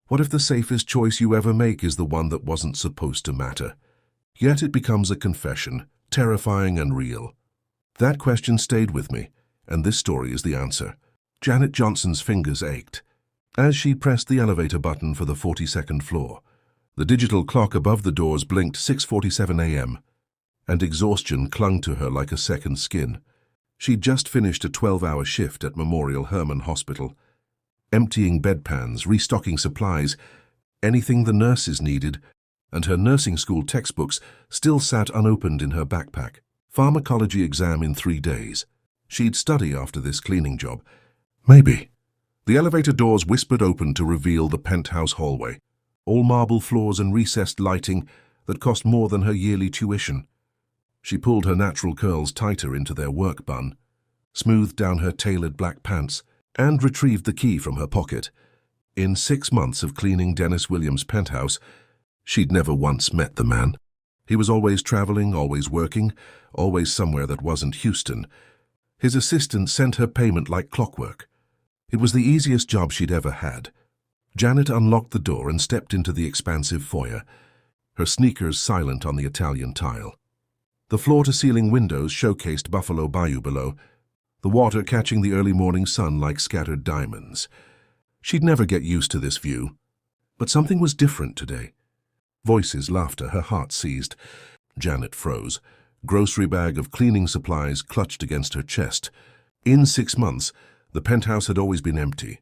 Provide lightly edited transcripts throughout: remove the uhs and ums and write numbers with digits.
What if the safest choice you ever make is the one that wasn't supposed to matter? Yet it becomes a confession, terrifying and real. That question stayed with me, and this story is the answer. Janet Johnson's fingers ached as she pressed the elevator button for the 42nd floor. The digital clock above the doors blinked 6:47 a.m., and exhaustion clung to her like a second skin. She'd just finished a 12-hour shift at Memorial Hermann Hospital, emptying bedpans, restocking supplies, anything the nurses needed, and her nursing school textbooks still sat unopened in her backpack. Pharmacology exam in 3 days. She'd study after this cleaning job. Maybe. The elevator doors whispered open to reveal the penthouse hallway, all marble floors and recessed lighting that cost more than her yearly tuition. She pulled her natural curls tighter into their work bun, smoothed down her tailored black pants, and retrieved the key from her pocket. In 6 months of cleaning Dennis Williams' penthouse, she'd never once met the man. He was always traveling, always working, always somewhere that wasn't Houston. His assistant sent her payment like clockwork. It was the easiest job she'd ever had. Janet unlocked the door and stepped into the expansive foyer, her sneakers silent on the Italian tile. The floor-to-ceiling windows showcased Buffalo Bayou below, the water catching the early morning sun like scattered diamonds. She'd never get used to this view, but something was different today. Voices, laughter, her heart seized. Janet froze. Grocery bag of cleaning supplies clutched against her chest. In 6 months, the penthouse had always been empty.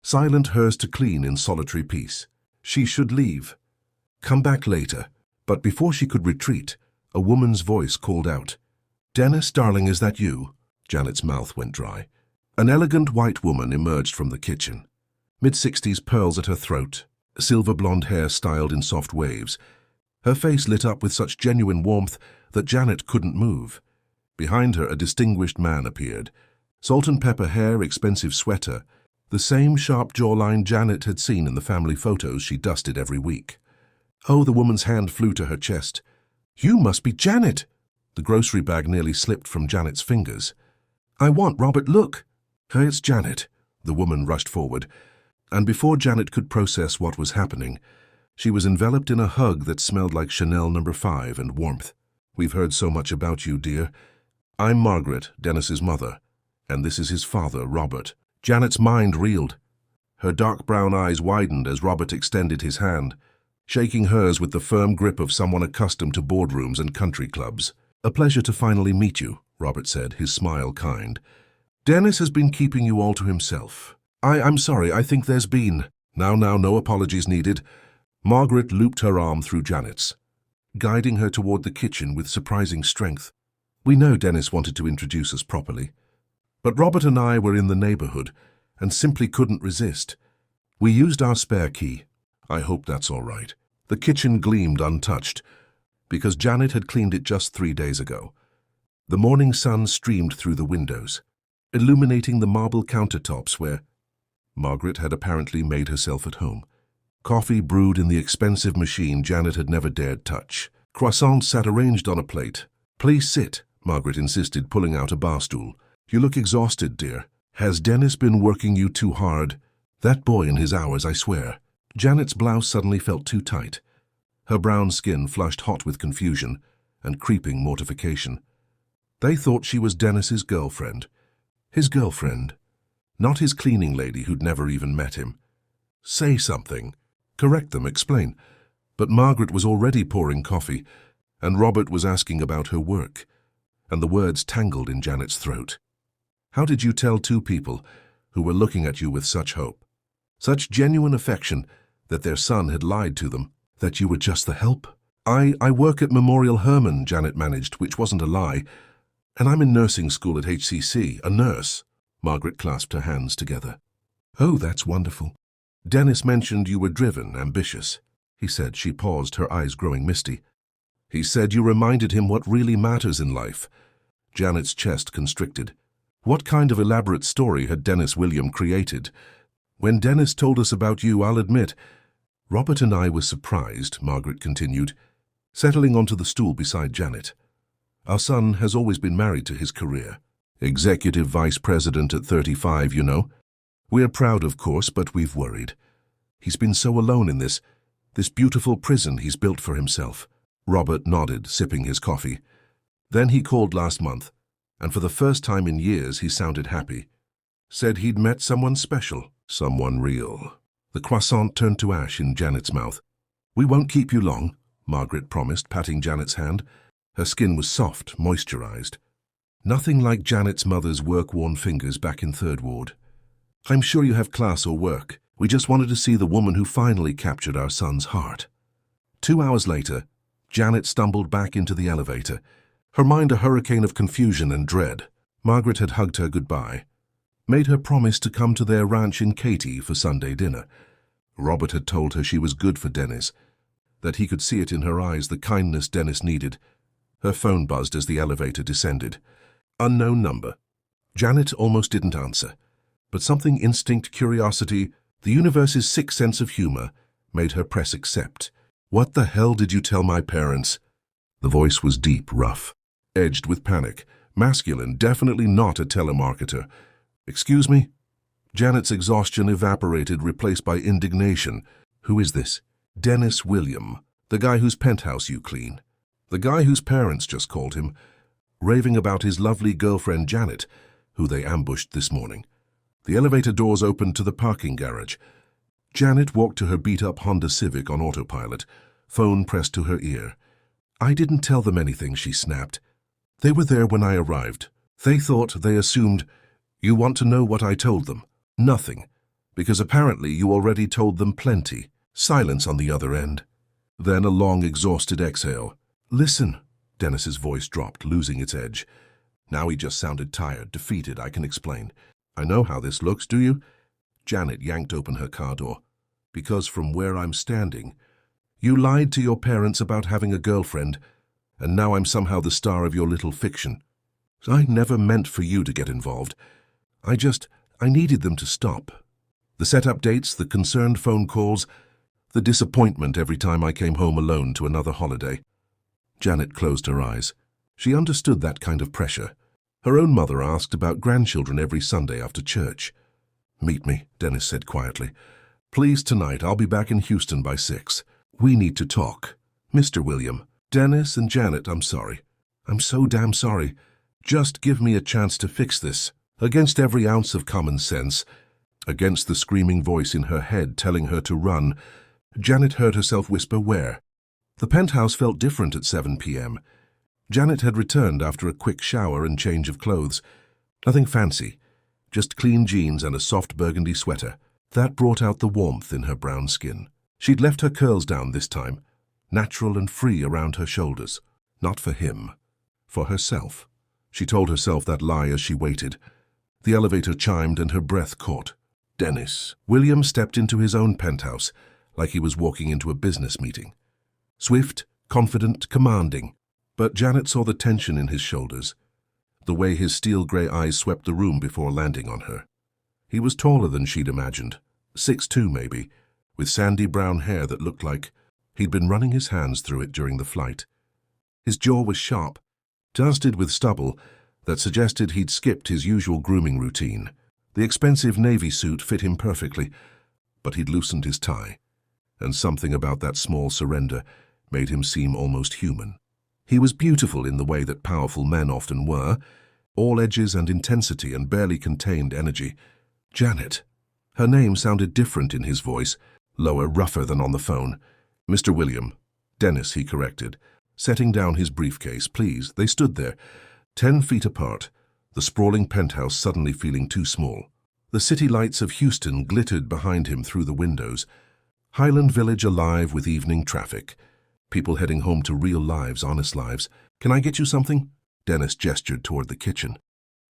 Silent, hers to clean in solitary peace. She should leave. Come back later. But before she could retreat, a woman's voice called out. "Dennis, darling, is that you?" Janet's mouth went dry. An elegant white woman emerged from the kitchen. Mid-60s, pearls at her throat, silver blonde hair styled in soft waves. Her face lit up with such genuine warmth that Janet couldn't move. Behind her, a distinguished man appeared. Salt and pepper hair, expensive sweater, the same sharp jawline Janet had seen in the family photos she dusted every week. Oh, the woman's hand flew to her chest. "You must be Janet!" The grocery bag nearly slipped from Janet's fingers. "I want Robert, look!" "Hey, it's Janet." The woman rushed forward, and before Janet could process what was happening, she was enveloped in a hug that smelled like Chanel No. 5 and warmth. "We've heard so much about you, dear. I'm Margaret, Dennis's mother, and this is his father, Robert." Janet's mind reeled. Her dark brown eyes widened as Robert extended his hand, shaking hers with the firm grip of someone accustomed to boardrooms and country clubs. "A pleasure to finally meet you," Robert said, his smile kind. "Dennis has been keeping you all to himself. I'm sorry, I think there's been—" Now, no apologies needed. Margaret looped her arm through Janet's, guiding her toward the kitchen with surprising strength. "We know Dennis wanted to introduce us properly, but Robert and I were in the neighborhood and simply couldn't resist. We used our spare key. I hope that's all right." The kitchen gleamed untouched, because Janet had cleaned it just 3 days ago. The morning sun streamed through the windows, illuminating the marble countertops where Margaret had apparently made herself at home. Coffee brewed in the expensive machine Janet had never dared touch. Croissants sat arranged on a plate. "Please sit," Margaret insisted, pulling out a bar stool. "You look exhausted, dear. Has Dennis been working you too hard? That boy in his hours, I swear." Janet's blouse suddenly felt too tight. Her brown skin flushed hot with confusion and creeping mortification. They thought she was Dennis's girlfriend. His girlfriend. Not his cleaning lady who'd never even met him. Say something. Correct them, explain. But Margaret was already pouring coffee, and Robert was asking about her work, and the words tangled in Janet's throat. How did you tell two people who were looking at you with such hope, such genuine affection, that their son had lied to them, that you were just the help? I work at Memorial Hermann, Janet managed, which wasn't a lie, and I'm in nursing school at HCC, a nurse. Margaret clasped her hands together. "Oh, that's wonderful. Dennis mentioned you were driven, ambitious," he said. She paused, her eyes growing misty. "He said you reminded him what really matters in life." Janet's chest constricted. What kind of elaborate story had Dennis William created? "When Dennis told us about you, I'll admit, Robert and I were surprised," Margaret continued, settling onto the stool beside Janet. "Our son has always been married to his career. Executive vice president at 35, you know. We're proud, of course, but we've worried. He's been so alone in this beautiful prison he's built for himself. Robert nodded, sipping his coffee. Then he called last month, and for the first time in years he sounded happy. Said he'd met someone special, someone real. The croissant turned to ash in Janet's mouth. "We won't keep you long," Margaret promised, patting Janet's hand. Her skin was soft, moisturized. Nothing like Janet's mother's work-worn fingers back in Third Ward. "I'm sure you have class or work. We just wanted to see the woman who finally captured our son's heart." 2 hours later, Janet stumbled back into the elevator, her mind a hurricane of confusion and dread. Margaret had hugged her goodbye, made her promise to come to their ranch in Katy for Sunday dinner. Robert had told her she was good for Dennis, that he could see it in her eyes, the kindness Dennis needed. Her phone buzzed as the elevator descended. Unknown number. Janet almost didn't answer, but something instinct, curiosity, the universe's sixth sense of humor, made her press accept. "What the hell did you tell my parents?" The voice was deep, rough, edged with panic, masculine, definitely not a telemarketer. "Excuse me?" Janet's exhaustion evaporated, replaced by indignation. "Who is this?" "Dennis William, the guy whose penthouse you clean. The guy whose parents just called him, raving about his lovely girlfriend Janet, who they ambushed this morning." The elevator doors opened to the parking garage. Janet walked to her beat-up Honda Civic on autopilot, phone pressed to her ear. "I didn't tell them anything," she snapped. "They were there when I arrived. They assumed. You want to know what I told them? Nothing. Because apparently you already told them plenty." Silence on the other end. Then a long, exhausted exhale. "Listen." Dennis's voice dropped, losing its edge. Now he just sounded tired, defeated. "I can explain. I know how this looks, do you?" Janet yanked open her car door. "Because from where I'm standing, you lied to your parents about having a girlfriend, and now I'm somehow the star of your little fiction. I never meant for you to get involved. I needed them to stop. The setup dates, the concerned phone calls, the disappointment every time I came home alone to another holiday." Janet closed her eyes. She understood that kind of pressure. Her own mother asked about grandchildren every Sunday after church. "Meet me," Dennis said quietly. "Please, tonight. I'll be back in Houston by 6. We need to talk. Mr. William." "Dennis and Janet, I'm sorry. I'm so damn sorry. Just give me a chance to fix this." Against every ounce of common sense, against the screaming voice in her head telling her to run, Janet heard herself whisper, "Where?" The penthouse felt different at 7 p.m. Janet had returned after a quick shower and change of clothes. Nothing fancy, just clean jeans and a soft burgundy sweater. That brought out the warmth in her brown skin. She'd left her curls down this time, natural and free around her shoulders. Not for him, for herself. She told herself that lie as she waited. The elevator chimed and her breath caught. Dennis. William stepped into his own penthouse, like he was walking into a business meeting. Swift, confident, commanding. But Janet saw the tension in his shoulders, the way his steel-gray eyes swept the room before landing on her. He was taller than she'd imagined, 6'2" maybe, with sandy brown hair that looked like he'd been running his hands through it during the flight. His jaw was sharp, dusted with stubble that suggested he'd skipped his usual grooming routine. The expensive navy suit fit him perfectly, but he'd loosened his tie, and something about that small surrender made him seem almost human. He was beautiful in the way that powerful men often were, all edges and intensity and barely contained energy. Janet. Her name sounded different in his voice, lower, rougher than on the phone. "Mr. William." "Dennis," he corrected, setting down his briefcase. "Please." They stood there, 10 feet apart, the sprawling penthouse suddenly feeling too small. The city lights of Houston glittered behind him through the windows. Highland Village alive with evening traffic. People heading home to real lives, honest lives. "Can I get you something?" Dennis gestured toward the kitchen.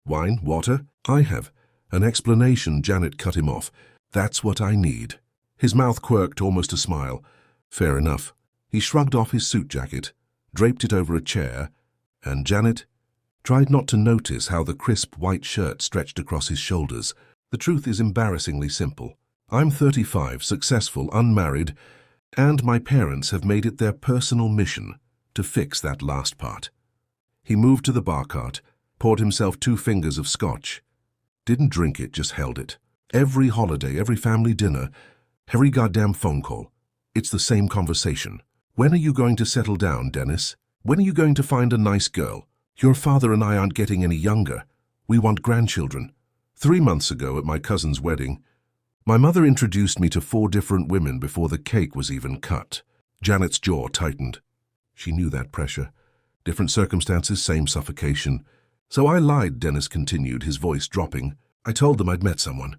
"Wine? Water?" "I have." An explanation. Janet cut him off. "That's what I need." His mouth quirked, almost a smile. "Fair enough." He shrugged off his suit jacket, draped it over a chair, and Janet tried not to notice how the crisp white shirt stretched across his shoulders. The truth is embarrassingly simple. I'm 35, successful, unmarried, and my parents have made it their personal mission to fix that last part. He moved to the bar cart, poured himself 2 fingers of scotch. Didn't drink it, just held it. Every holiday, every family dinner, Every goddamn phone call. It's the same conversation. When are you going to settle down, Dennis? When are you going to find a nice girl? Your father and I aren't getting any younger. We want grandchildren. 3 months ago at my cousin's wedding, my mother introduced me to 4 different women before the cake was even cut. Janet's jaw tightened. She knew that pressure. Different circumstances, same suffocation. So I lied, Dennis continued, his voice dropping. I told them I'd met someone.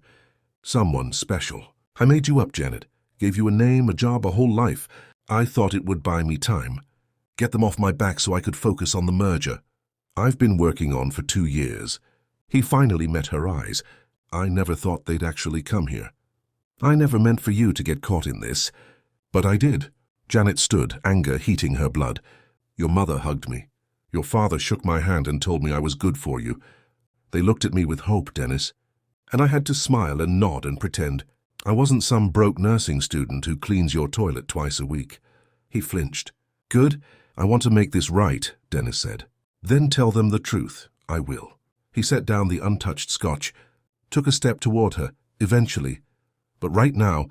Someone special. I made you up, Janet. Gave you a name, a job, a whole life. I thought it would buy me time. Get them off my back so I could focus on the merger. I've been working on for 2 years. He finally met her eyes. I never thought they'd actually come here. I never meant for you to get caught in this. But I did. Janet stood, anger heating her blood. Your mother hugged me. Your father shook my hand and told me I was good for you. They looked at me with hope, Dennis. And I had to smile and nod and pretend. I wasn't some broke nursing student who cleans your toilet twice a week. He flinched. Good. I want to make this right, Dennis said. Then tell them the truth. I will. He set down the untouched scotch, took a step toward her, eventually. But right now,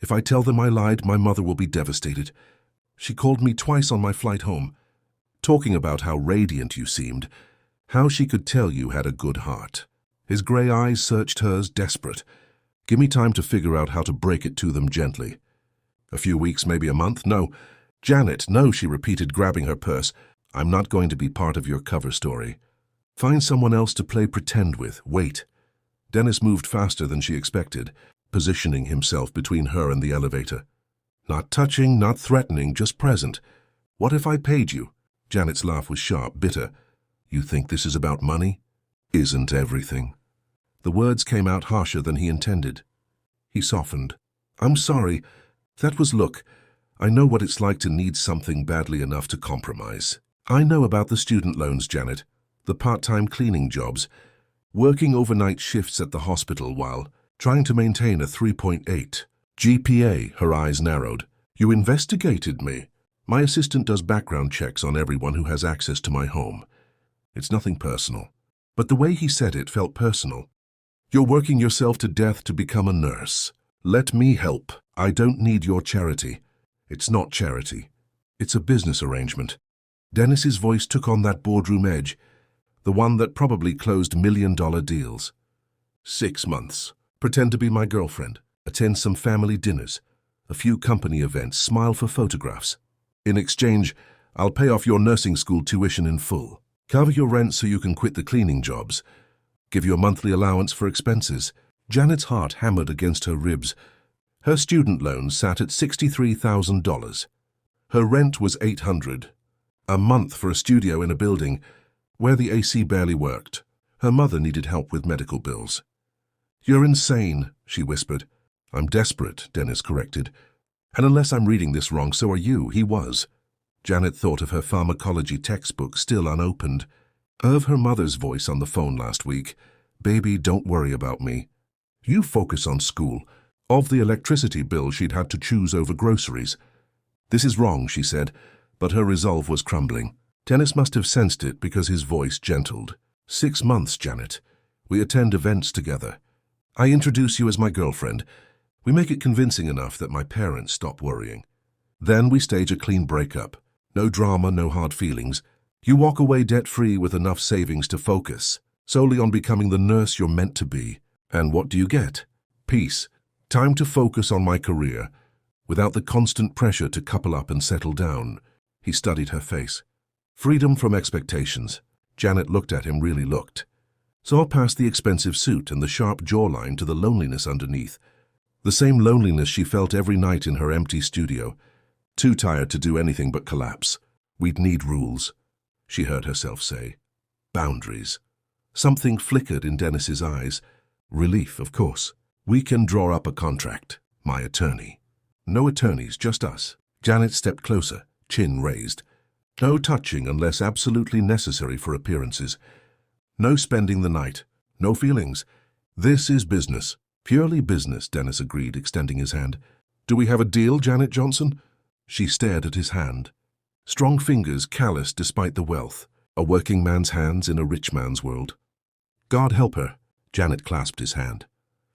if I tell them I lied, my mother will be devastated. She called me twice on my flight home, talking about how radiant you seemed, how she could tell you had a good heart. His gray eyes searched hers, desperate. Give me time to figure out how to break it to them gently. A few weeks, maybe a month? No. Janet, no, she repeated, grabbing her purse. I'm not going to be part of your cover story. Find someone else to play pretend with. Wait. Dennis moved faster than she expected, positioning himself between her and the elevator. Not touching, not threatening, just present. What if I paid you? Janet's laugh was sharp, bitter. You think this is about money? Isn't everything? The words came out harsher than he intended. He softened. I'm sorry. That was look. I know what it's like to need something badly enough to compromise. I know about the student loans, Janet, the part-time cleaning jobs, working overnight shifts at the hospital while trying to maintain a 3.8 GPA, her eyes narrowed. You investigated me. My assistant does background checks on everyone who has access to my home. It's nothing personal. But the way he said it felt personal. You're working yourself to death to become a nurse. Let me help. I don't need your charity. It's not charity. It's a business arrangement. Dennis's voice took on that boardroom edge, the one that probably closed million-dollar deals. 6 months. Pretend to be my girlfriend. Attend some family dinners. A few company events. Smile for photographs. In exchange, I'll pay off your nursing school tuition in full. Cover your rent so you can quit the cleaning jobs. Give you a monthly allowance for expenses. Janet's heart hammered against her ribs. Her student loan sat at $63,000. Her rent was $800. A month for a studio in a building where the AC barely worked. Her mother needed help with medical bills. You're insane, she whispered. I'm desperate, Dennis corrected. And unless I'm reading this wrong, so are you. He was. Janet thought of her pharmacology textbook still unopened, of her mother's voice on the phone last week. Baby, don't worry about me. You focus on school. Of the electricity bill she'd had to choose over groceries. This is wrong, she said, but her resolve was crumbling. Dennis must have sensed it because his voice gentled. 6 months, Janet. We attend events together. I introduce you as my girlfriend. We make it convincing enough that my parents stop worrying. Then we stage a clean breakup. No drama, no hard feelings. You walk away debt-free with enough savings to focus solely on becoming the nurse you're meant to be. And what do you get? Peace. Time to focus on my career, without the constant pressure to couple up and settle down. He studied her face. Freedom from expectations. Janet looked at him, really looked. Saw past the expensive suit and the sharp jawline to the loneliness underneath. The same loneliness she felt every night in her empty studio. Too tired to do anything but collapse. We'd need rules, she heard herself say. Boundaries. Something flickered in Dennis's eyes. Relief, of course. We can draw up a contract. My attorney. No attorneys, just us. Janet stepped closer, chin raised. No touching unless absolutely necessary for appearances. No spending the night. No feelings. This is business. Purely business, Dennis agreed, extending his hand. Do we have a deal, Janet Johnson? She stared at his hand. Strong fingers calloused despite the wealth. A working man's hands in a rich man's world. God help her. Janet clasped his hand.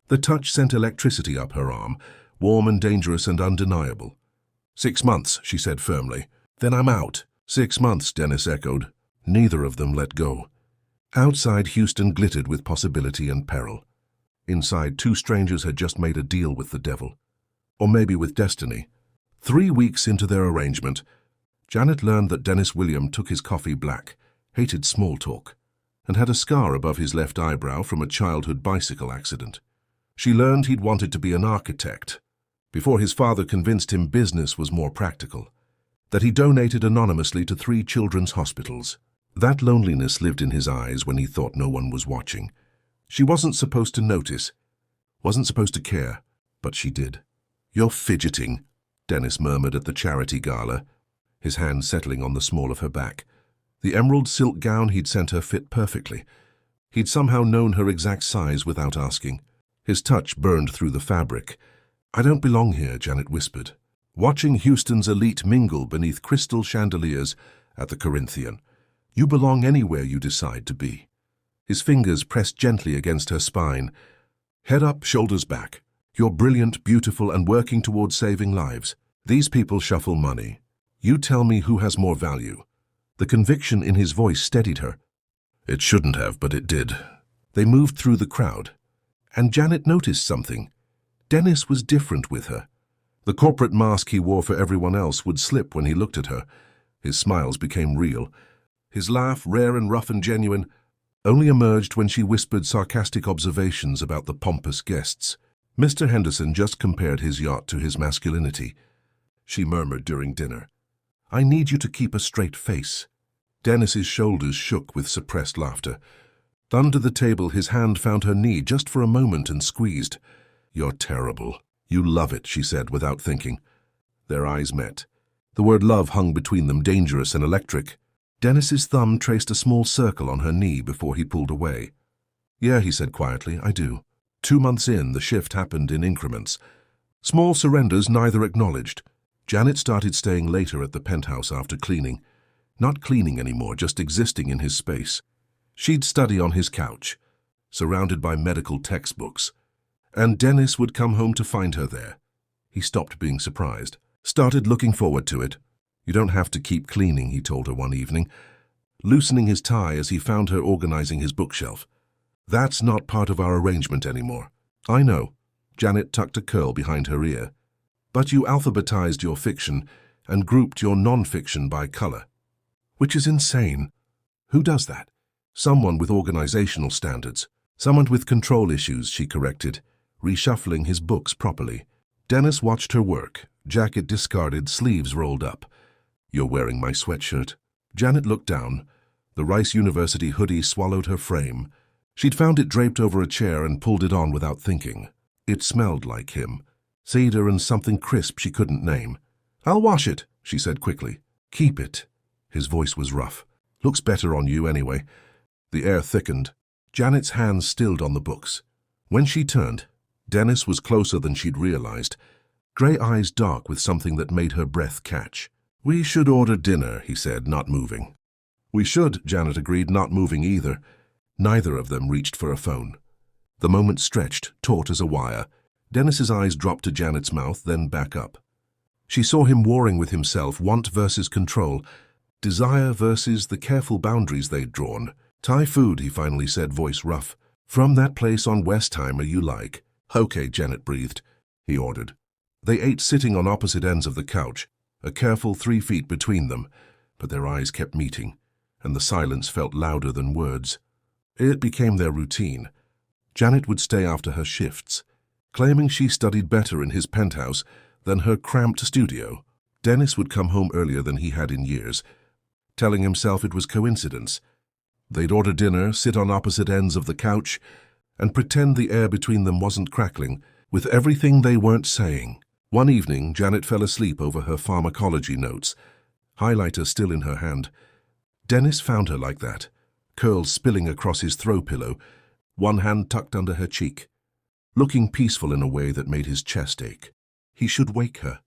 The touch sent electricity up her arm, warm and dangerous and undeniable. 6 months, she said firmly. Then I'm out. 6 months, Dennis echoed. Neither of them let go. Outside, Houston glittered with possibility and peril. Inside, two strangers had just made a deal with the devil. Or maybe with destiny. 3 weeks into their arrangement, Janet learned that Dennis William took his coffee black, hated small talk, and had a scar above his left eyebrow from a childhood bicycle accident. She learned he'd wanted to be an architect, before his father convinced him business was more practical, that he donated anonymously to 3 children's hospitals. That loneliness lived in his eyes when he thought no one was watching. She wasn't supposed to notice, wasn't supposed to care, but she did. You're fidgeting, Dennis murmured at the charity gala, his hand settling on the small of her back. The emerald silk gown he'd sent her fit perfectly. He'd somehow known her exact size without asking. His touch burned through the fabric. I don't belong here, Janet whispered, watching Houston's elite mingle beneath crystal chandeliers at the Corinthian. You belong anywhere you decide to be. His fingers pressed gently against her spine. Head up, shoulders back. You're brilliant, beautiful, and working towards saving lives. These people shuffle money. You tell me who has more value. The conviction in his voice steadied her. It shouldn't have, but it did. They moved through the crowd, and Janet noticed something. Dennis was different with her. The corporate mask he wore for everyone else would slip when he looked at her. His smiles became real. His laugh, rare and rough and genuine, only emerged when she whispered sarcastic observations about the pompous guests. Mr. Henderson just compared his yacht to his masculinity. She murmured during dinner. I need you to keep a straight face. Dennis's shoulders shook with suppressed laughter. Under the table, his hand found her knee just for a moment and squeezed. You're terrible. You love it, she said without thinking. Their eyes met. The word love hung between them, dangerous and electric. Dennis's thumb traced a small circle on her knee before he pulled away. Yeah, he said quietly, I do. 2 months in, the shift happened in increments. Small surrenders neither acknowledged. Janet started staying later at the penthouse after cleaning. Not cleaning anymore, just existing in his space. She'd study on his couch, surrounded by medical textbooks. And Dennis would come home to find her there. He stopped being surprised, started looking forward to it. You don't have to keep cleaning, he told her one evening, loosening his tie as he found her organizing his bookshelf. That's not part of our arrangement anymore. I know. Janet tucked a curl behind her ear. But you alphabetized your fiction and grouped your non-fiction by color. Which is insane. Who does that? Someone with organizational standards. Someone with control issues, she corrected, reshuffling his books properly. Dennis watched her work, jacket discarded, sleeves rolled up. You're wearing my sweatshirt. Janet looked down. The Rice University hoodie swallowed her frame. She'd found it draped over a chair and pulled it on without thinking. It smelled like him. Cedar and something crisp she couldn't name. I'll wash it, she said quickly. Keep it. His voice was rough. Looks better on you anyway. The air thickened. Janet's hands stilled on the books. When she turned, Dennis was closer than she'd realized. Gray eyes dark with something that made her breath catch. We should order dinner, he said, not moving. We should, Janet agreed, not moving either. Neither of them reached for a phone. The moment stretched, taut as a wire. Dennis's eyes dropped to Janet's mouth, then back up. She saw him warring with himself, want versus control, desire versus the careful boundaries they'd drawn. Thai food, he finally said, voice rough. From that place on Westheimer you like. Okay, Janet breathed. He ordered. They ate sitting on opposite ends of the couch, a careful 3 feet between them, but their eyes kept meeting, and the silence felt louder than words. It became their routine. Janet would stay after her shifts, claiming she studied better in his penthouse than her cramped studio. Dennis would come home earlier than he had in years, telling himself it was coincidence. They'd order dinner, sit on opposite ends of the couch, and pretend the air between them wasn't crackling with everything they weren't saying. One evening, Janet fell asleep over her pharmacology notes, highlighter still in her hand. Dennis found her like that, curls spilling across his throw pillow, one hand tucked under her cheek, looking peaceful in a way that made his chest ache. He should wake her,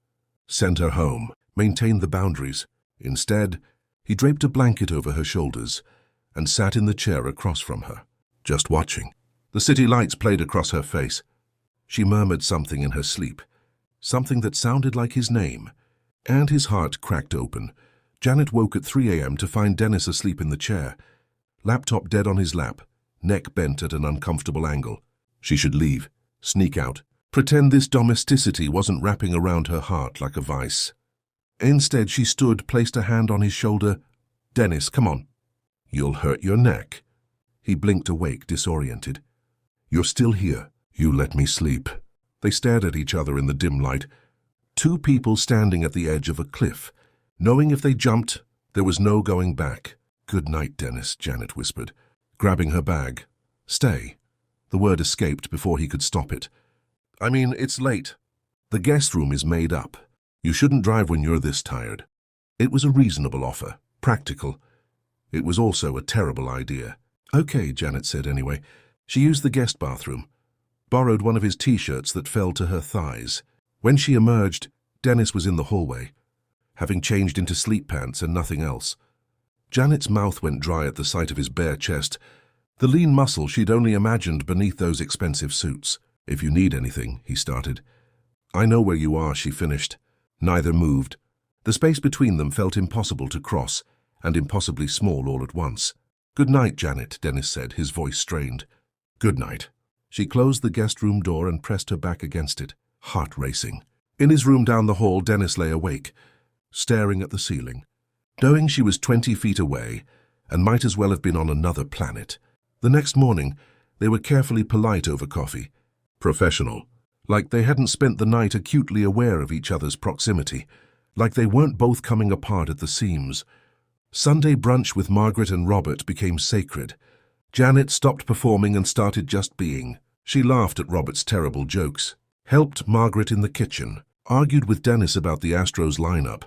send her home, maintain the boundaries. Instead, he draped a blanket over her shoulders and sat in the chair across from her, just watching. The city lights played across her face. She murmured something in her sleep, something that sounded like his name, and his heart cracked open. Janet woke at 3 a.m. to find Dennis asleep in the chair, laptop dead on his lap, neck bent at an uncomfortable angle. She should leave, sneak out, pretend this domesticity wasn't wrapping around her heart like a vice. Instead, she stood, placed a hand on his shoulder. "Dennis, come on. You'll hurt your neck." He blinked awake, disoriented. "You're still here. You let me sleep." They stared at each other in the dim light. Two people standing at the edge of a cliff, knowing if they jumped, there was no going back. "Good night, Dennis," Janet whispered, grabbing her bag. "Stay." The word escaped before he could stop it. "I mean, it's late. The guest room is made up. You shouldn't drive when you're this tired." It was a reasonable offer, practical. It was also a terrible idea. "Okay," Janet said anyway. She used the guest bathroom, borrowed one of his t-shirts that fell to her thighs. When she emerged, Dennis was in the hallway, having changed into sleep pants and nothing else. Janet's mouth went dry at the sight of his bare chest, the lean muscle she'd only imagined beneath those expensive suits. "If you need anything," he started. "I know where you are," she finished. Neither moved. The space between them felt impossible to cross, and impossibly small all at once. "Good night, Janet," Dennis said, his voice strained. "Good night." She closed the guest room door and pressed her back against it, heart racing. In his room down the hall, Dennis lay awake, staring at the ceiling, knowing she was 20 feet away and might as well have been on another planet. The next morning, they were carefully polite over coffee, professional, like they hadn't spent the night acutely aware of each other's proximity, like they weren't both coming apart at the seams. Sunday brunch with Margaret and Robert became sacred. Janet stopped performing and started just being. She laughed at Robert's terrible jokes, helped Margaret in the kitchen, argued with Dennis about the Astros lineup,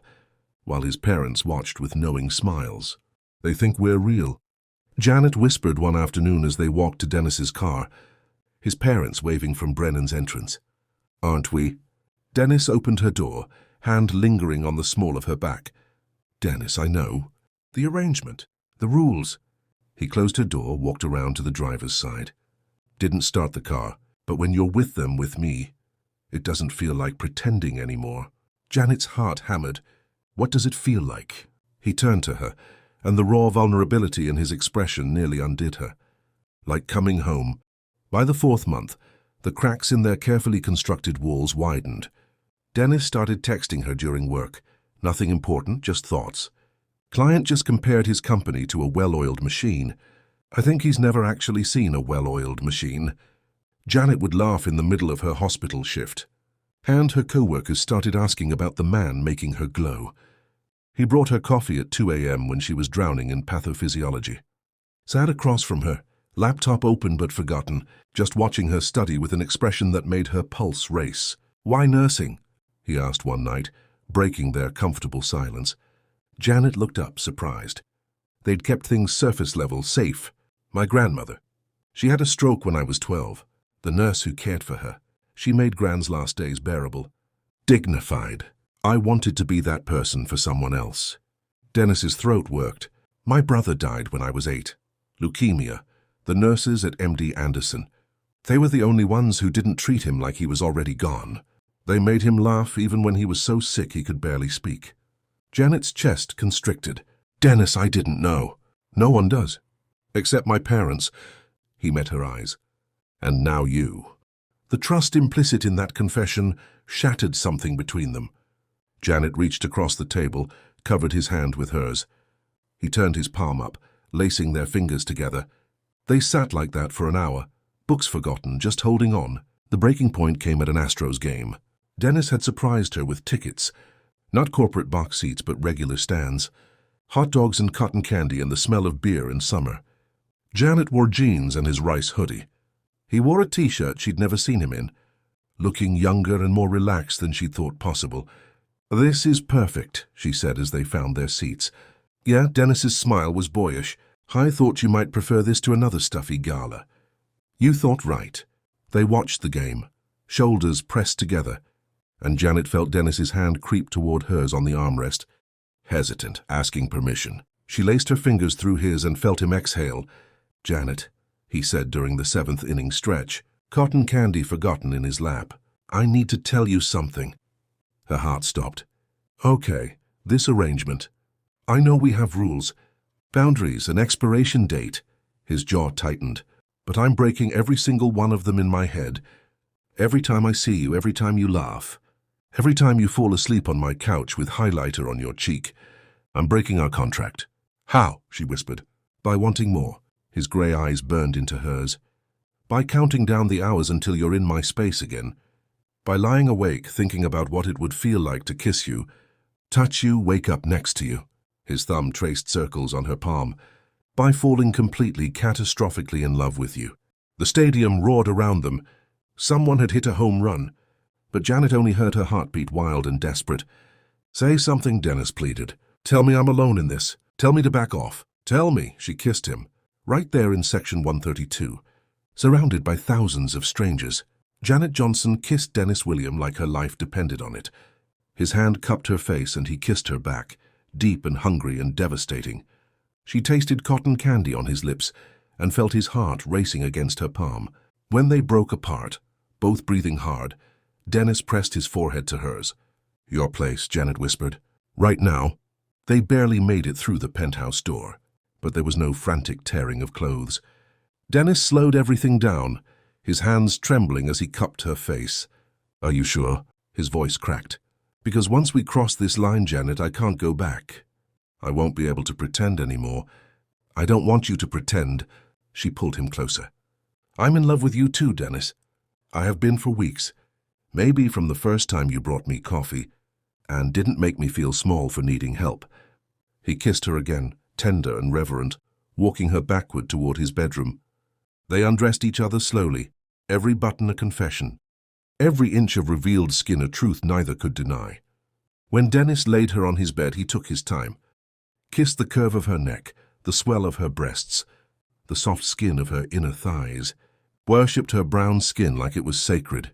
while his parents watched with knowing smiles. "They think we're real," Janet whispered one afternoon as they walked to Dennis's car, his parents waving from Brennan's entrance. "Aren't we?" Dennis opened her door, hand lingering on the small of her back. "Dennis, I know. The arrangement, the rules." He closed her door, walked around to the driver's side. "Didn't start the car, but when you're with them, with me, it doesn't feel like pretending anymore." Janet's heart hammered. "What does it feel like?" He turned to her, and the raw vulnerability in his expression nearly undid her. "Like coming home." By the 4th month, the cracks in their carefully constructed walls widened. Dennis started texting her during work. Nothing important, just thoughts. Client just compared his company to a well-oiled machine. "I think he's never actually seen a well-oiled machine." Janet would laugh in the middle of her hospital shift. And her co-workers started asking about the man making her glow. He brought her coffee at 2 a.m. when she was drowning in pathophysiology. Sat across from her, laptop open but forgotten, just watching her study with an expression that made her pulse race. "Why nursing?" he asked one night, breaking their comfortable silence. Janet looked up, surprised. They'd kept things surface level, safe. "My grandmother. She had a stroke when I was 12. The nurse who cared for her. She made Gran's last days bearable. Dignified. I wanted to be that person for someone else." Dennis's throat worked. "My brother died when I was 8. Leukemia. The nurses at MD Anderson. They were the only ones who didn't treat him like he was already gone. They made him laugh even when he was so sick he could barely speak." Janet's chest constricted. "Dennis, I didn't know." "No one does. Except my parents." He met her eyes. "And now you." The trust implicit in that confession shattered something between them. Janet reached across the table, covered his hand with hers. He turned his palm up, lacing their fingers together. They sat like that for an hour, books forgotten, just holding on. The breaking point came at an Astros game. Dennis had surprised her with tickets. Not corporate box seats, but regular stands. Hot dogs and cotton candy and the smell of beer in summer. Janet wore jeans and his rice hoodie. He wore a t-shirt she'd never seen him in, looking younger and more relaxed than she'd thought possible. "This is perfect," she said as they found their seats. "Yeah," Dennis's smile was boyish. "I thought you might prefer this to another stuffy gala." "You thought right." They watched the game, shoulders pressed together, and Janet felt Dennis's hand creep toward hers on the armrest, hesitant, asking permission. She laced her fingers through his and felt him exhale. "Janet," he said during the 7th inning stretch, cotton candy forgotten in his lap. "I need to tell you something." Her heart stopped. Okay, this arrangement. I know we have rules, boundaries, an expiration date. His jaw tightened. But I'm breaking every single one of them in my head. Every time I see you, every time you laugh, every time you fall asleep on my couch with highlighter on your cheek, I'm breaking our contract. How? She whispered. By wanting more. His grey eyes burned into hers. By counting down the hours until you're in my space again. By lying awake thinking about what it would feel like to kiss you, touch you, wake up next to you. His thumb traced circles on her palm. By falling completely, catastrophically in love with you. The stadium roared around them. Someone had hit a home run, but Janet only heard her heartbeat wild and desperate. Say something, Dennis pleaded. Tell me I'm alone in this. Tell me to back off. Tell me, she kissed him. Right there in section 132, surrounded by thousands of strangers. Janet Johnson kissed Dennis William like her life depended on it. His hand cupped her face and he kissed her back, deep and hungry and devastating. She tasted cotton candy on his lips and felt his heart racing against her palm. When they broke apart, both breathing hard, Dennis pressed his forehead to hers. Your place, Janet whispered. Right now. They barely made it through the penthouse door, but there was no frantic tearing of clothes. Dennis slowed everything down, his hands trembling as he cupped her face. Are you sure? His voice cracked. Because once we cross this line, Janet, I can't go back. I won't be able to pretend anymore. I don't want you to pretend. She pulled him closer. I'm in love with you too, Dennis. I have been for weeks. Maybe from the first time you brought me coffee, and didn't make me feel small for needing help. He kissed her again, tender and reverent, walking her backward toward his bedroom. They undressed each other slowly, every button a confession, every inch of revealed skin a truth neither could deny. When Dennis laid her on his bed, he took his time, kissed the curve of her neck, the swell of her breasts, the soft skin of her inner thighs, worshipped her brown skin like it was sacred.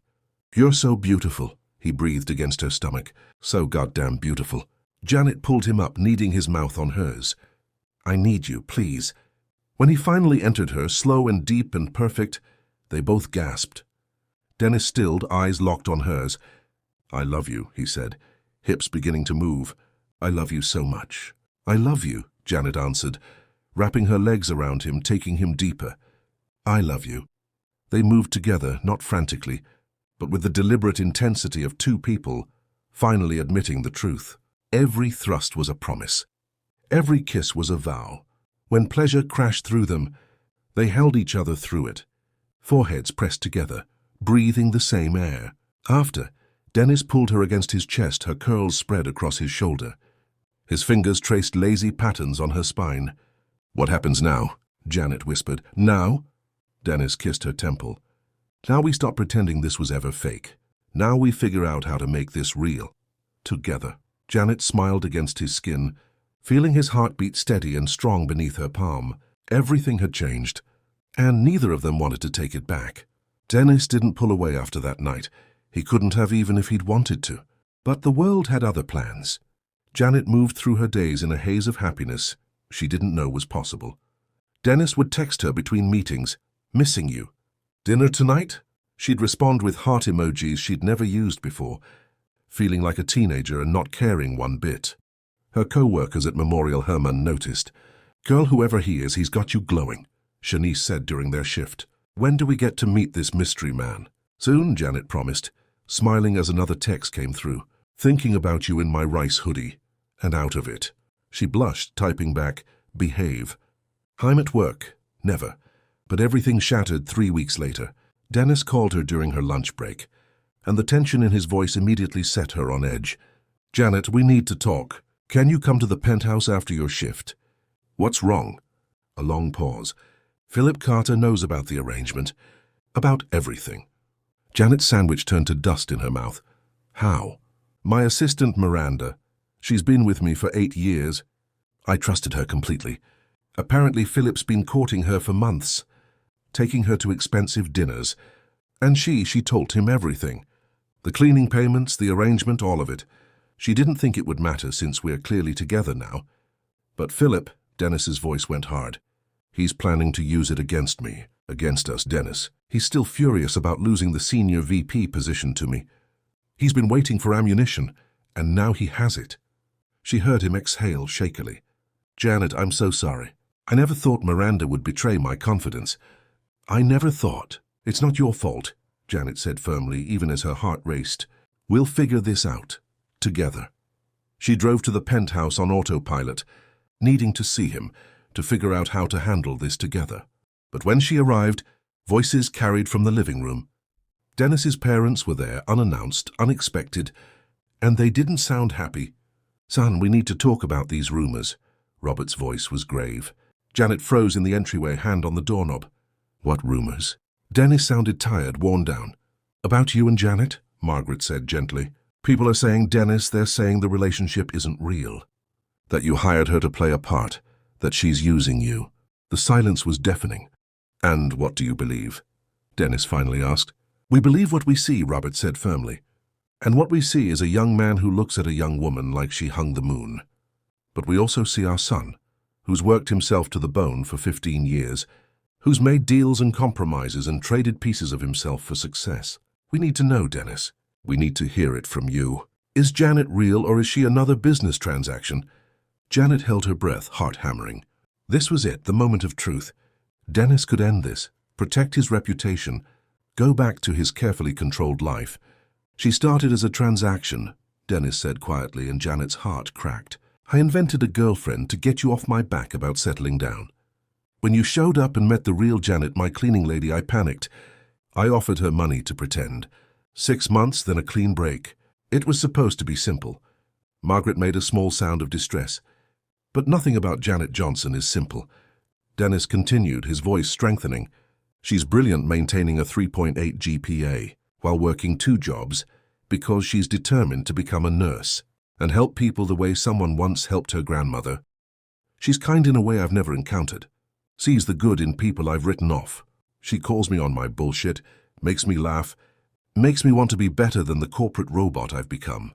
You're so beautiful, he breathed against her stomach. So goddamn beautiful. Janet pulled him up, kneading his mouth on hers. I need you, please. When he finally entered her, slow and deep and perfect, they both gasped. Dennis stilled, eyes locked on hers. I love you, he said, hips beginning to move. I love you so much. I love you, Janet answered, wrapping her legs around him, taking him deeper. I love you. They moved together, not frantically, but with the deliberate intensity of two people, finally admitting the truth. Every thrust was a promise. Every kiss was a vow. When pleasure crashed through them, they held each other through it, foreheads pressed together, breathing the same air. After, Dennis pulled her against his chest, her curls spread across his shoulder. His fingers traced lazy patterns on her spine. What happens now? Janet whispered. Now? Dennis kissed her temple. Now we stop pretending this was ever fake. Now we figure out how to make this real. Together. Janet smiled against his skin, feeling his heartbeat steady and strong beneath her palm. Everything had changed, and neither of them wanted to take it back. Dennis didn't pull away after that night. He couldn't have even if he'd wanted to. But the world had other plans. Janet moved through her days in a haze of happiness she didn't know was possible. Dennis would text her between meetings, missing you. Dinner tonight? She'd respond with heart emojis she'd never used before, feeling like a teenager and not caring one bit. Her co-workers at Memorial Herman noticed. Girl, whoever he is, he's got you glowing, Shanice said during their shift. When do we get to meet this mystery man? Soon, Janet promised, smiling as another text came through. Thinking about you in my rice hoodie. And out of it. She blushed, typing back, behave. I'm at work. Never. But everything shattered 3 weeks later. Dennis called her during her lunch break, and the tension in his voice immediately set her on edge. Janet, we need to talk. Can you come to the penthouse after your shift? What's wrong? A long pause. Philip Carter knows about the arrangement. About everything. Janet's sandwich turned to dust in her mouth. How? My assistant Miranda. She's been with me for 8 years. I trusted her completely. Apparently Philip's been courting her for months, taking her to expensive dinners, and she told him everything. The cleaning payments, the arrangement, all of it. She didn't think it would matter since we're clearly together now. But Philip, Dennis's voice went hard. He's planning to use it against me, against us, Dennis. He's still furious about losing the senior VP position to me. He's been waiting for ammunition, and now he has it. She heard him exhale shakily. Janet, I'm so sorry. I never thought Miranda would betray my confidence. I never thought. It's not your fault, Janet said firmly, even as her heart raced. We'll figure this out. Together. She drove to the penthouse on autopilot, needing to see him, to figure out how to handle this together. But when she arrived, voices carried from the living room. Dennis's parents were there, unannounced, unexpected, and they didn't sound happy. Son, we need to talk about these rumors. Robert's voice was grave. Janet froze in the entryway, hand on the doorknob. What rumors? Dennis sounded tired, worn down. About you and Janet? Margaret said gently. People are saying, Dennis, they're saying the relationship isn't real. That you hired her to play a part. That she's using you. The silence was deafening. And what do you believe? Dennis finally asked. We believe what we see, Robert said firmly. And what we see is a young man who looks at a young woman like she hung the moon. But we also see our son, who's worked himself to the bone for 15 years, who's made deals and compromises and traded pieces of himself for success. We need to know, Dennis. We need to hear it from you. Is Janet real, or is she another business transaction? Janet held her breath, heart hammering. This was it, the moment of truth. Dennis could end this, protect his reputation, go back to his carefully controlled life. She started as a transaction, Dennis said quietly, and Janet's heart cracked. I invented a girlfriend to get you off my back about settling down. When you showed up and met the real Janet, my cleaning lady, I panicked. I offered her money to pretend. 6 months, then a clean break. It was supposed to be simple. Margaret made a small sound of distress. But nothing about Janet Johnson is simple. Dennis continued, his voice strengthening. She's brilliant, maintaining a 3.8 GPA while working 2 jobs because she's determined to become a nurse and help people the way someone once helped her grandmother. She's kind in a way I've never encountered. Sees the good in people I've written off. She calls me on my bullshit, makes me laugh, makes me want to be better than the corporate robot I've become.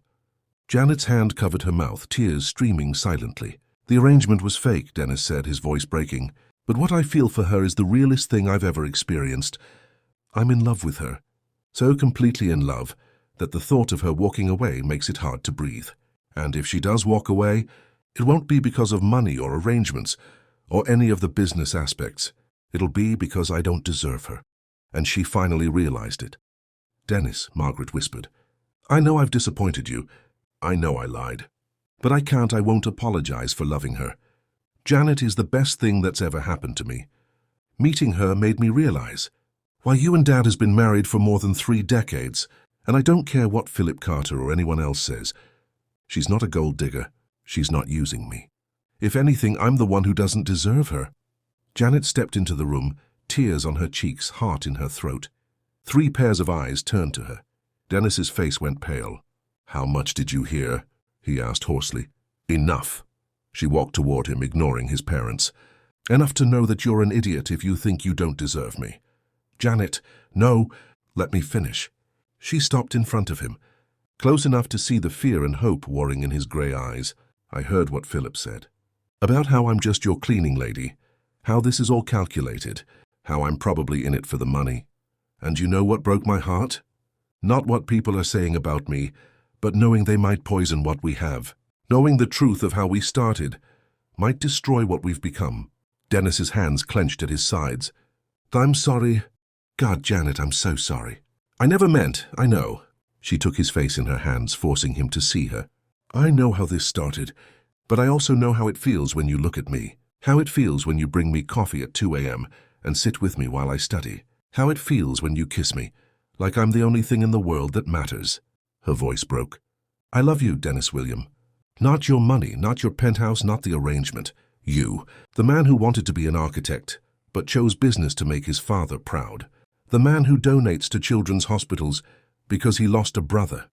Janet's hand covered her mouth, tears streaming silently. The arrangement was fake, Dennis said, his voice breaking. But what I feel for her is the realest thing I've ever experienced. I'm in love with her. So completely in love that the thought of her walking away makes it hard to breathe. And if she does walk away, it won't be because of money or arrangements or any of the business aspects. It'll be because I don't deserve her. And she finally realized it. Dennis, Margaret whispered, I know I've disappointed you. I know I lied. But I won't apologize for loving her. Janet is the best thing that's ever happened to me. Meeting her made me realize why you and Dad has been married for more than 3 decades, and I don't care what Philip Carter or anyone else says. She's not a gold digger. She's not using me. If anything, I'm the one who doesn't deserve her. Janet stepped into the room, tears on her cheeks, heart in her throat. 3 pairs of eyes turned to her. Dennis's face went pale. How much did you hear? He asked hoarsely. Enough. She walked toward him, ignoring his parents. Enough to know that you're an idiot if you think you don't deserve me. Janet, no, let me finish. She stopped in front of him, close enough to see the fear and hope warring in his grey eyes. I heard what Philip said. About how I'm just your cleaning lady, how this is all calculated, how I'm probably in it for the money. And you know what broke my heart? Not what people are saying about me, but knowing they might poison what we have. Knowing the truth of how we started might destroy what we've become. Dennis's hands clenched at his sides. I'm sorry. God, Janet, I'm so sorry. I never meant, I know. She took his face in her hands, forcing him to see her. I know how this started, but I also know how it feels when you look at me. How it feels when you bring me coffee at 2 a.m. and sit with me while I study. How it feels when you kiss me, like I'm the only thing in the world that matters. Her voice broke. I love you, Dennis William. Not your money, not your penthouse, not the arrangement. You, the man who wanted to be an architect, but chose business to make his father proud. The man who donates to children's hospitals because he lost a brother.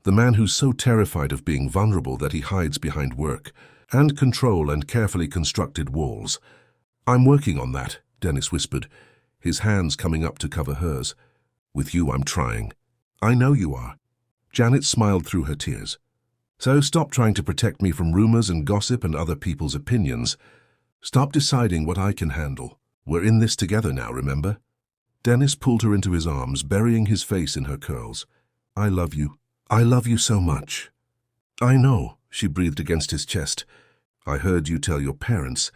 The man who's so terrified of being vulnerable that he hides behind work and control and carefully constructed walls. I'm working on that, Dennis whispered, his hands coming up to cover hers. With you, I'm trying. I know you are. Janet smiled through her tears. So stop trying to protect me from rumors and gossip and other people's opinions. Stop deciding what I can handle. We're in this together now, remember? Dennis pulled her into his arms, burying his face in her curls. I love you. I love you so much. I know, she breathed against his chest. I heard you tell your parents.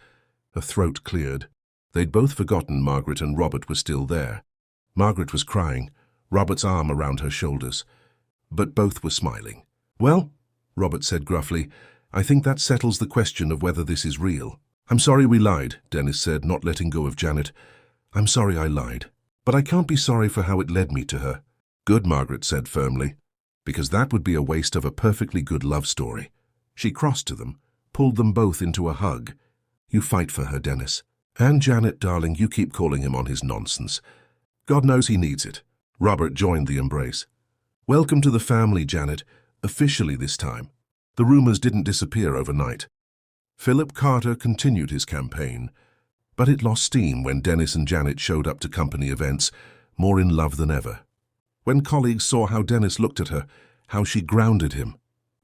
Her throat cleared. They'd both forgotten Margaret and Robert were still there. Margaret was crying, Robert's arm around her shoulders. But both were smiling. Well, Robert said gruffly, I think that settles the question of whether this is real. I'm sorry we lied, Dennis said, not letting go of Janet. I'm sorry I lied. But I can't be sorry for how it led me to her. Good, Margaret said firmly, because that would be a waste of a perfectly good love story. She crossed to them, pulled them both into a hug. You fight for her, Dennis. And Janet, darling, you keep calling him on his nonsense. God knows he needs it. Robert joined the embrace. Welcome to the family, Janet, officially this time. The rumors didn't disappear overnight. Philip Carter continued his campaign, but it lost steam when Dennis and Janet showed up to company events, more in love than ever. When colleagues saw how Dennis looked at her, how she grounded him.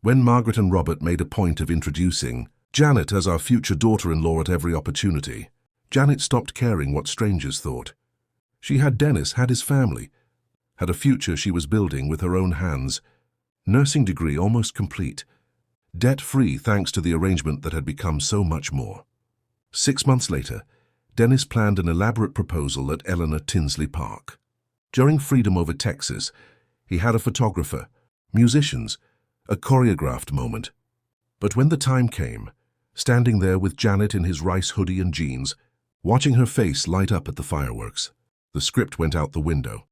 When Margaret and Robert made a point of introducing Janet as our future daughter-in-law at every opportunity, Janet stopped caring what strangers thought. She had Dennis, had his family, had a future she was building with her own hands, nursing degree almost complete, debt-free thanks to the arrangement that had become so much more. 6 months later, Dennis planned an elaborate proposal at Eleanor Tinsley Park. During Freedom Over Texas, he had a photographer, musicians, a choreographed moment. But when the time came, standing there with Janet in his rice hoodie and jeans, watching her face light up at the fireworks, the script went out the window.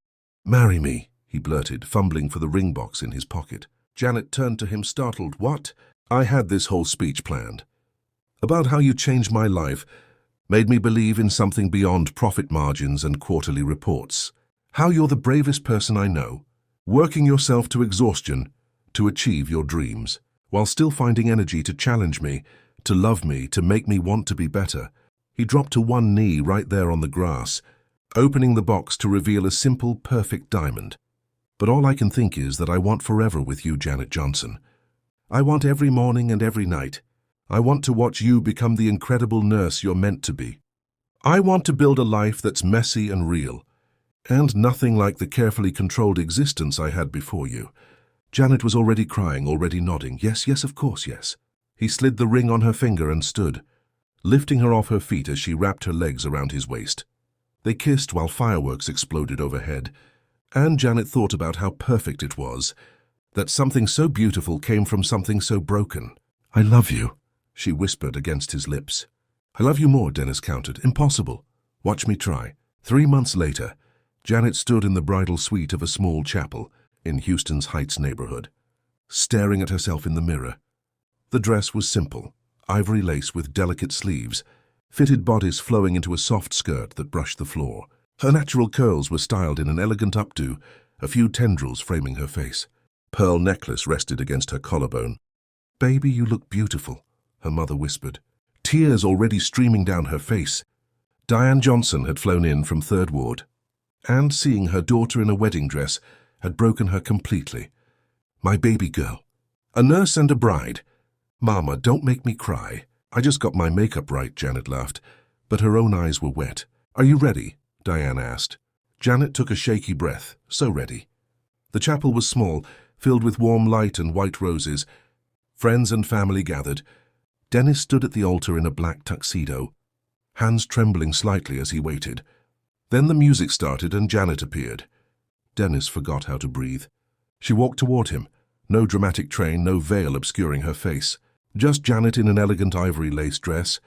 Marry me, he blurted, fumbling for the ring box in his pocket. Janet turned to him, startled. What? I had this whole speech planned. About how you changed my life, made me believe in something beyond profit margins and quarterly reports. How you're the bravest person I know, working yourself to exhaustion to achieve your dreams, while still finding energy to challenge me, to love me, to make me want to be better. He dropped to one knee right there on the grass, opening the box to reveal a simple, perfect diamond. But all I can think is that I want forever with you, Janet Johnson. I want every morning and every night. I want to watch you become the incredible nurse you're meant to be. I want to build a life that's messy and real, and nothing like the carefully controlled existence I had before you. Janet was already crying, already nodding. Yes, yes, of course, yes. He slid the ring on her finger and stood, lifting her off her feet as she wrapped her legs around his waist. They kissed while fireworks exploded overhead, and Janet thought about how perfect it was, that something so beautiful came from something so broken. I love you, she whispered against his lips. I love you more, Dennis countered. Impossible. Watch me try. 3 months later, Janet stood in the bridal suite of a small chapel in Houston's Heights neighborhood, staring at herself in the mirror. The dress was simple, ivory lace with delicate sleeves, fitted bodice flowing into a soft skirt that brushed the floor. Her natural curls were styled in an elegant updo, a few tendrils framing her face. Pearl necklace rested against her collarbone. Baby, you look beautiful, her mother whispered, tears already streaming down her face. Diane Johnson had flown in from 3rd Ward, and seeing her daughter in a wedding dress had broken her completely. My baby girl. A nurse and a bride. Mama, don't make me cry. I just got my makeup right, Janet laughed, but her own eyes were wet. Are you ready? Diane asked. Janet took a shaky breath, so ready. The chapel was small, filled with warm light and white roses. Friends and family gathered. Dennis stood at the altar in a black tuxedo, hands trembling slightly as he waited. Then the music started and Janet appeared. Dennis forgot how to breathe. She walked toward him, no dramatic train, no veil obscuring her face. Just Janet in an elegant ivory lace dress,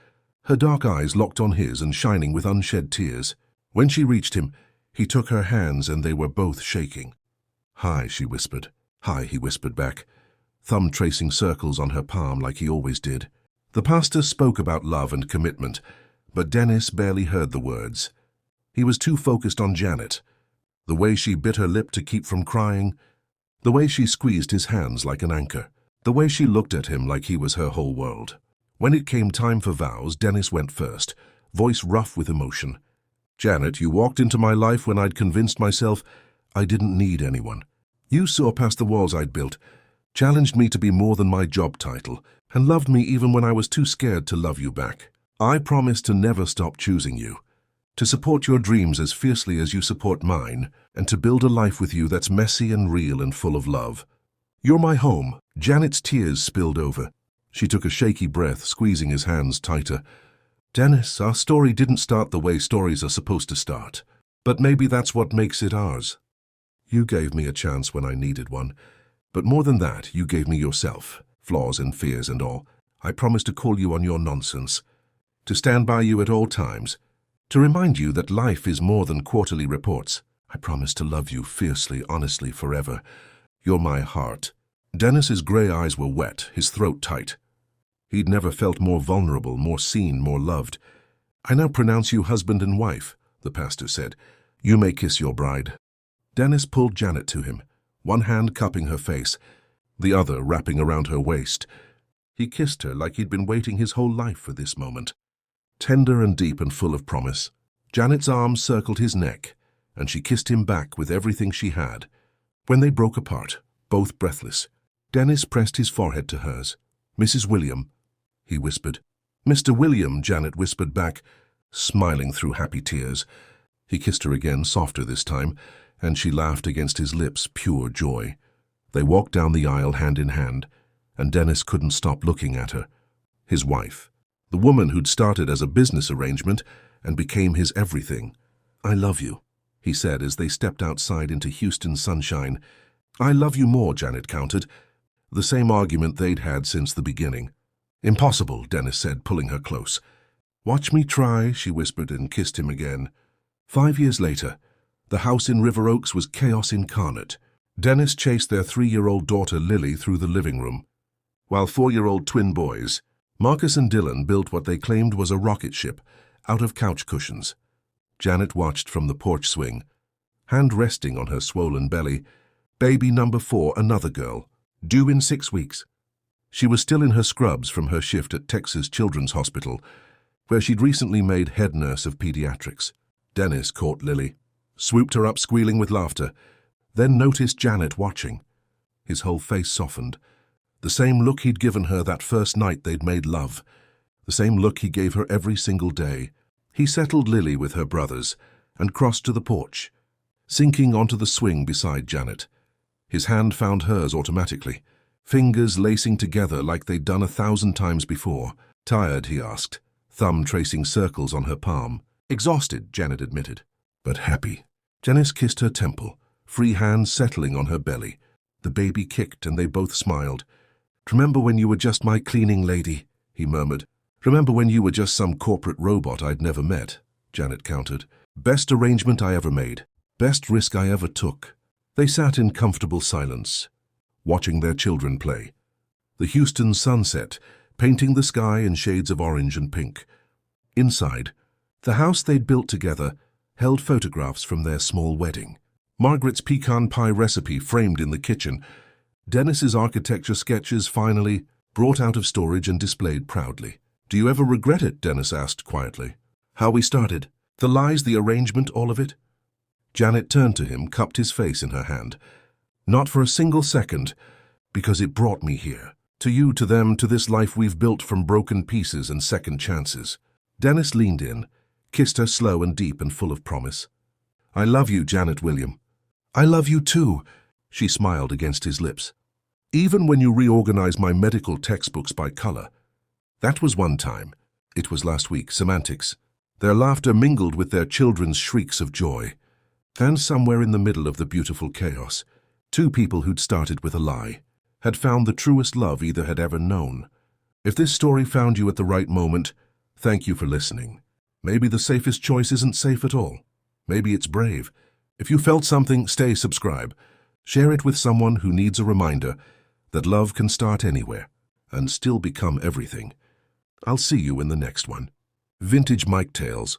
her dark eyes locked on his and shining with unshed tears. When she reached him, he took her hands and they were both shaking. Hi, she whispered. Hi, he whispered back, thumb tracing circles on her palm like he always did. The pastor spoke about love and commitment, but Dennis barely heard the words. He was too focused on Janet, the way she bit her lip to keep from crying, the way she squeezed his hands like an anchor, the way she looked at him like he was her whole world. When it came time for vows, Dennis went first, voice rough with emotion. Janet, you walked into my life when I'd convinced myself I didn't need anyone. You saw past the walls I'd built, challenged me to be more than my job title, and loved me even when I was too scared to love you back. I promise to never stop choosing you, to support your dreams as fiercely as you support mine, and to build a life with you that's messy and real and full of love. You're my home. Janet's tears spilled over. She took a shaky breath, squeezing his hands tighter. Dennis, our story didn't start the way stories are supposed to start. But maybe that's what makes it ours. You gave me a chance when I needed one. But more than that, you gave me yourself, flaws and fears and all. I promise to call you on your nonsense, to stand by you at all times, to remind you that life is more than quarterly reports. I promise to love you fiercely, honestly, forever. You're my heart. Dennis's grey eyes were wet, his throat tight. He'd never felt more vulnerable, more seen, more loved. I now pronounce you husband and wife, the pastor said. You may kiss your bride. Dennis pulled Janet to him, one hand cupping her face, the other wrapping around her waist. He kissed her like he'd been waiting his whole life for this moment. Tender and deep and full of promise. Janet's arms circled his neck, and she kissed him back with everything she had. When they broke apart, both breathless, Dennis pressed his forehead to hers. Mrs. William, he whispered. Mr. William, Janet whispered back, smiling through happy tears. He kissed her again, softer this time, and she laughed against his lips, pure joy. They walked down the aisle hand in hand, and Dennis couldn't stop looking at her. His wife, the woman who'd started as a business arrangement and became his everything. I love you, he said as they stepped outside into Houston's sunshine. I love you more, Janet countered. The same argument they'd had since the beginning. Impossible, Dennis said, pulling her close. Watch me try, she whispered and kissed him again. 5 years later, the house in River Oaks was chaos incarnate. Dennis chased their 3-year-old daughter Lily through the living room, while 4-year-old twin boys, Marcus and Dylan, built what they claimed was a rocket ship out of couch cushions. Janet watched from the porch swing, hand resting on her swollen belly. Baby number 4, another girl, due in 6 weeks. She was still in her scrubs from her shift at Texas Children's Hospital, where she'd recently made head nurse of pediatrics. Dennis caught Lily, swooped her up squealing with laughter, then noticed Janet watching. His whole face softened. The same look he'd given her that first night they'd made love. The same look he gave her every single day. He settled Lily with her brothers and crossed to the porch, sinking onto the swing beside Janet. His hand found hers automatically, fingers lacing together like they'd done 1,000 times before. Tired, he asked, thumb tracing circles on her palm. Exhausted, Janet admitted, but happy. Dennis kissed her temple, free hands settling on her belly. The baby kicked and they both smiled. Remember when you were just my cleaning lady, he murmured. Remember when you were just some corporate robot I'd never met, Janet countered. Best arrangement I ever made. Best risk I ever took. They sat in comfortable silence, watching their children play. The Houston sunset, painting the sky in shades of orange and pink. Inside, the house they'd built together held photographs from their small wedding. Margaret's pecan pie recipe framed in the kitchen. Dennis's architecture sketches finally brought out of storage and displayed proudly. Do you ever regret it? Dennis asked quietly. How we started? The lies, the arrangement, all of it? Janet turned to him, cupped his face in her hand. Not for a single second, because it brought me here. To you, to them, to this life we've built from broken pieces and second chances. Dennis leaned in, kissed her slow and deep and full of promise. I love you, Janet William. I love you too, she smiled against his lips. Even when you reorganize my medical textbooks by color. That was one time. It was last week, semantics. Their laughter mingled with their children's shrieks of joy. And somewhere in the middle of the beautiful chaos, 2 people who'd started with a lie had found the truest love either had ever known. If this story found you at the right moment, thank you for listening. Maybe the safest choice isn't safe at all. Maybe it's brave. If you felt something, stay subscribe. Share it with someone who needs a reminder that love can start anywhere and still become everything. I'll see you in the next one. Vintage Mike Tales.